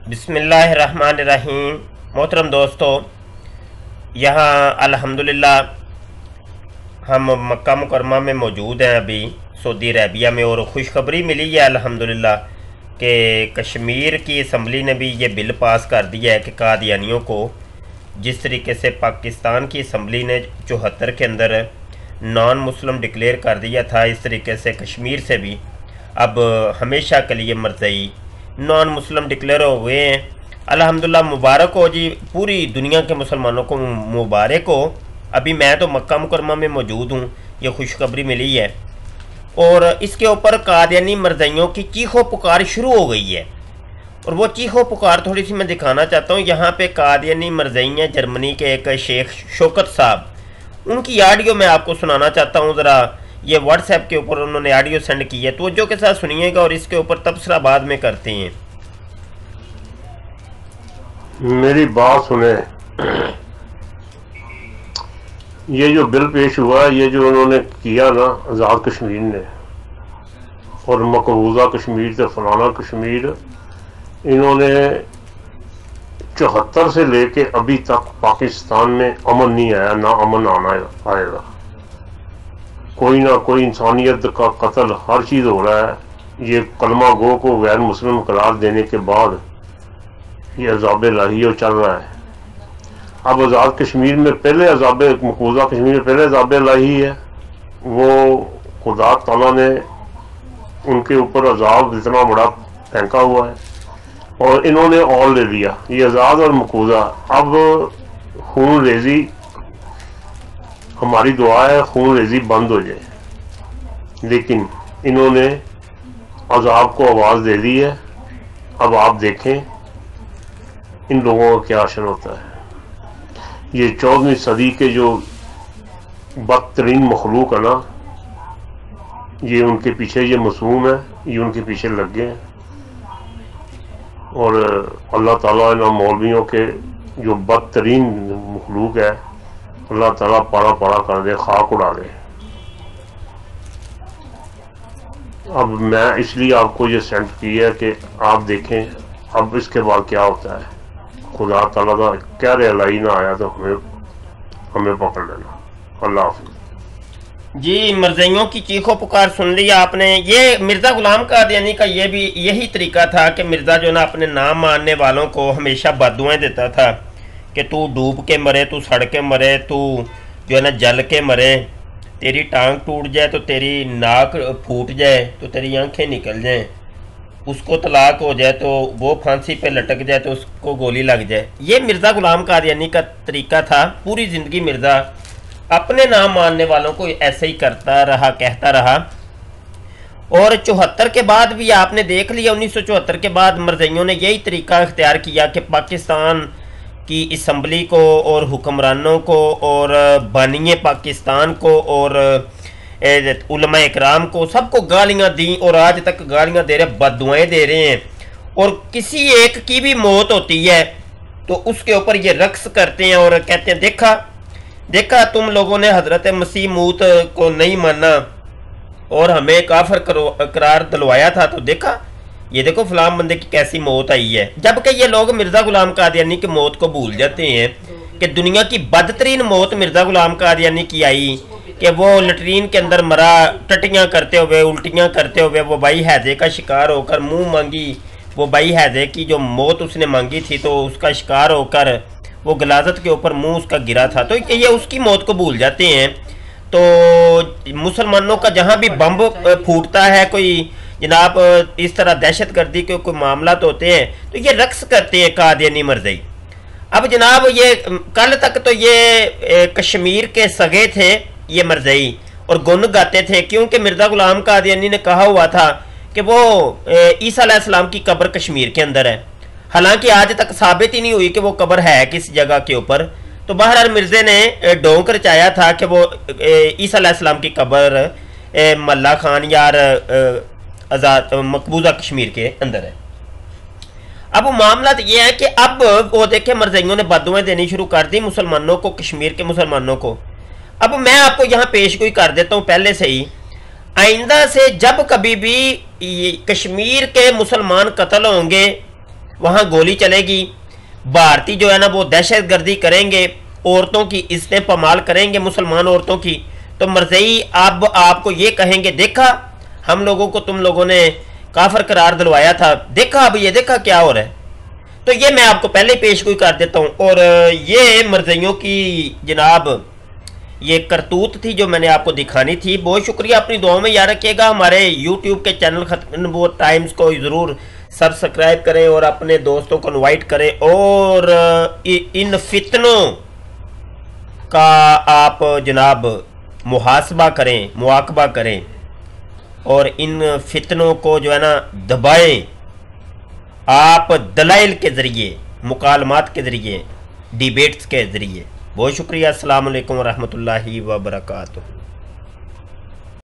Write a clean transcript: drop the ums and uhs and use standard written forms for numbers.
बिस्मिल्लाहिर्रहमानिर्रहीम। मोहतरम दोस्तों, यहाँ अल्हम्दुलिल्लाह हम मक्का मुकरमा में मौजूद हैं अभी सऊदी अरेबिया में, और खुशखबरी मिली है अल्हम्दुलिल्लाह कि कश्मीर की असम्बली ने भी ये बिल पास कर दिया है कि कादियानियों को जिस तरीके से पाकिस्तान की असम्बली ने 74 के अंदर नॉन मुस्लिम डिक्लेयर कर दिया था, इस तरीके से कश्मीर से भी अब हमेशा के लिए मरज़ई नॉन मुस्लिम डिक्लेयर हो गए हैं। अल्हम्दुलिल्लाह, मुबारक हो जी, पूरी दुनिया के मुसलमानों को मुबारक हो। अभी मैं तो मक्का मुकरमा में मौजूद हूँ, ये खुशखबरी मिली है और इसके ऊपर कादियानी मरज़इयों की चीखो पुकार शुरू हो गई है। और वो चीखो पुकार थोड़ी सी मैं दिखाना चाहता हूँ। यहाँ पे कादियानी मरज़ई हैं, जर्मनी के एक शेख शौकत साहब, उनकी ऑडियो मैं आपको सुनाना चाहता हूँ। ज़रा ये व्हाट्सएप के ऊपर उन्होंने ऑडियो सेंड की है, तवज्जो के साथ सुनिएगा और इसके ऊपर तबसरा बाद में करते हैं। मेरी बात सुने, ये जो बिल पेश हुआ, ये जो उन्होंने किया ना आज़ाद कश्मीर ने, और मकबूजा कश्मीर से फलाना कश्मीर, इन्होंने 74 से लेके अभी तक पाकिस्तान में अमन नहीं आया, ना अमन आएगा। कोई ना कोई इंसानियत का कत्ल, हर चीज़ हो रहा है। ये कलमा गो को गैर मुस्लिम करार देने के बाद ये अज़ाब इलाही चल रहा है। अब आज़ाद कश्मीर में पहले अज़ाब, मकबूजा कश्मीर में पहले अज़ाब इलाही है, वो खुदा ताला ने उनके ऊपर अज़ाब इतना बड़ा फेंका हुआ है और इन्होंने और ले लिया ये आज़ाद और मकबूजा। अब खून रेजी, हमारी दुआ है खून रेजी बंद हो जाए, लेकिन इन्होंने अज़ाब को आवाज़ दे दी है। अब आप देखें इन लोगों का क्या असर होता है। ये 14वीं सदी के जो बदतरीन मखलूक है ना, ये उनके पीछे, ये मासूम है, ये उनके पीछे लग गए हैं। और अल्लाह ताला इन मौलवियों के जो बदतरीन मखलूक है, अल्लाह ताला पारा पारा कर दे, खाक उड़ा दे। अब मैं इसलिए आपको ये सेंड की है कि आप देखें अब इसके बाद क्या होता है। खुदा ताला का क्या रियलाई ना आया तो हमें पकड़ लेना। अल्लाह हाफ़िज़। जी, मरज़इयों की चीखो पुकार सुन लिया आपने। ये मिर्ज़ा गुलाम कादियानी का ये भी यही तरीका था कि मिर्ज़ा जो ना अपने नाम मानने वालों को हमेशा बद्दुआएं देता था कि तू डूब के मरे, तू सड़ के मरे, तू जो है ना जल के मरे, तेरी टांग टूट जाए तो तेरी नाक फूट जाए तो तेरी आंखें निकल जाएं, उसको तलाक हो जाए तो वो फांसी पे लटक जाए तो उसको गोली लग जाए। ये मिर्ज़ा गुलाम कादियानी का तरीका था। पूरी ज़िंदगी मिर्ज़ा अपने नाम मानने वालों को ऐसे ही करता रहा, कहता रहा। और 74 के बाद भी आपने देख लिया, 1974 के बाद मरज़इयों ने यही तरीका इख्तियार किया कि पाकिस्तान की असम्बली को और हुक्मरानों को और बानिए पाकिस्तान को और उलमा इकराम को, सबको गालियाँ दी और आज तक गालियाँ दे रहे, बद्दुआएं दे रहे हैं। और किसी एक की भी मौत होती है तो उसके ऊपर ये रक्स करते हैं और कहते हैं देखा देखा तुम लोगों ने हज़रत मसीह मौत को नहीं माना और हमें काफिर करार दिलवाया था, तो देखा ये देखो फलाम बंदे की कैसी मौत आई है। जबकि ये लोग मिर्ज़ा गुलाम कादियानी की मौत को भूल जाते हैं कि दुनिया की बदतरीन मौत मिर्ज़ा गुलाम कादियानी की आई कि वो लटरीन के अंदर मरा, टट्टियाँ करते हुए, उल्टियाँ करते हुए, वो बाई हैजे का शिकार होकर, मुंह मांगी वो बाई हैजे की जो मौत उसने मांगी थी तो उसका शिकार होकर वो गलाजत के ऊपर मुंह उसका गिरा था, तो ये उसकी मौत को भूल जाते हैं। तो मुसलमानों का जहाँ भी बम फूटता है, कोई जनाब इस तरह दहशत गर्दी के कोई मामला तो होते हैं, तो ये रक्स करते हैं कादियानी मरज़ई। अब जनाब ये कल तक तो ये कश्मीर के सगे थे ये मरज़ई और गुन गाते थे, क्योंकि मिर्ज़ा गुलाम कादियानी ने कहा हुआ था कि वो ईसा अलैहिस्सलाम की कब्र कश्मीर के अंदर है। हालांकि आज तक साबित ही नहीं हुई कि वो कब्र है किस जगह के ऊपर। तो बहरहाल मिर्ज़े ने ढोंग रचाया था कि वो ईसा अलैहिस्सलाम की कब्र मल्ला खान यार आज़ाद मकबूजा कश्मीर के अंदर है। अब मामला तो ये है कि अब वो देखे मरज़इयों ने बद्दुआएं देनी शुरू कर दी मुसलमानों को, कश्मीर के मुसलमानों को। अब मैं आपको यहाँ पेशगोई कर देता हूँ पहले से ही। आइंदा से जब कभी भी कश्मीर के मुसलमान कत्ल होंगे, وہاں گولی چلے گی، بھارتی جو ہے نا وہ دہشت گردی کریں گے، عورتوں کی عزتیں پامال کریں گے، مسلمان عورتوں کی، تو مرزئی اب آپ کو یہ کہیں گے دیکھا ہم لوگوں کو تم لوگوں نے کافر قرار دلوایا تھا، دیکھا اب یہ دیکھا کیا ہو رہا ہے۔ تو یہ میں آپ کو پہلے پیش گوئی کر دیتا ہوں، اور یہ مرزئیوں کی جناب یہ کرتوت تھی جو میں نے آپ کو دکھانی تھی۔ بہت شکریہ، اپنی دعاؤں میں یاد رکھیے گا، ہمارے یوٹیوب کے چینل ختم نبوت ٹائمز کو ضرور سبسکرائب کریں اور اپنے دوستوں کو انوائٹ کریں، اور ان فتنوں کا آپ جناب محاسبہ کریں، مواقبہ کریں، اور ان فتنوں کو جو ہے نا دبائیں آپ دلائل کے ذریعے، مکالمات کے ذریعے، ڈیبیٹس کے ذریعے۔ بہت شکریہ، السلام علیکم ورحمۃ اللہ وبرکاتہ۔